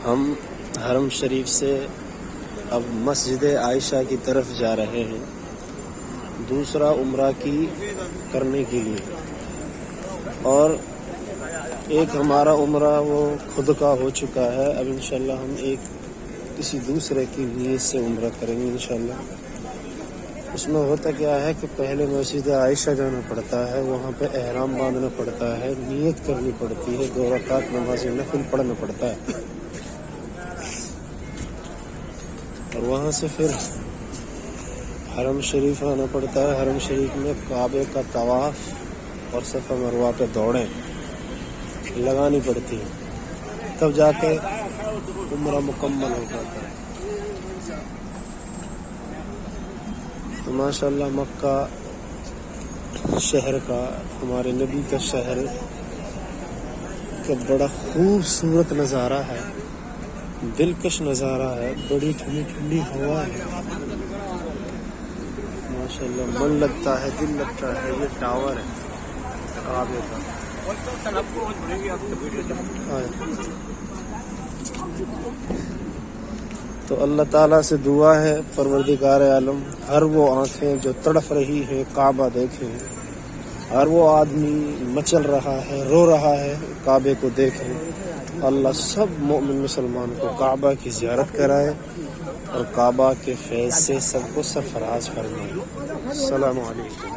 ہم حرم شریف سے اب مسجد عائشہ کی طرف جا رہے ہیں دوسرا عمرہ کی کرنے کے لیے، اور ایک ہمارا عمرہ وہ خود کا ہو چکا ہے۔ اب انشاءاللہ ہم ایک کسی دوسرے کی نیت سے عمرہ کریں گے انشاءاللہ۔ اس میں ہوتا کیا ہے کہ پہلے مسجد عائشہ جانا پڑتا ہے، وہاں پہ احرام باندھنا پڑتا ہے، نیت کرنی پڑتی ہے، 2 رکعت نماز نفل پڑھنا پڑتا ہے، اور وہاں سے پھر حرم شریف آنا پڑتا ہے۔ حرم شریف میں کعبے کا طواف اور صفا مروہ پہ دوڑیں لگانی پڑتی ہیں، تب جا کے عمرہ مکمل ہو پاتا ہے۔ تو ماشاءاللہ مکہ شہر کا، ہمارے نبی کا شہر کا بڑا خوبصورت نظارہ ہے، دلکش نظارہ ہے، بڑی ٹھنڈی ٹھنڈی ہوا ہے، ماشاءاللہ من لگتا ہے، دل لگتا ہے۔ یہ ٹاور ہے کعبے کا۔ تو اللہ تعالیٰ سے دعا ہے پروردگار عالم ہر وہ آنکھیں جو تڑف رہی ہیں کعبہ دیکھیں، ہر وہ آدمی مچل رہا ہے، رو رہا ہے کعبے کو دیکھیں، اللہ سب مومن مسلمان کو کعبہ کی زیارت کرائے اور کعبہ کے فیض سے سب کو سرفراز فرمائے۔ السلام علیکم۔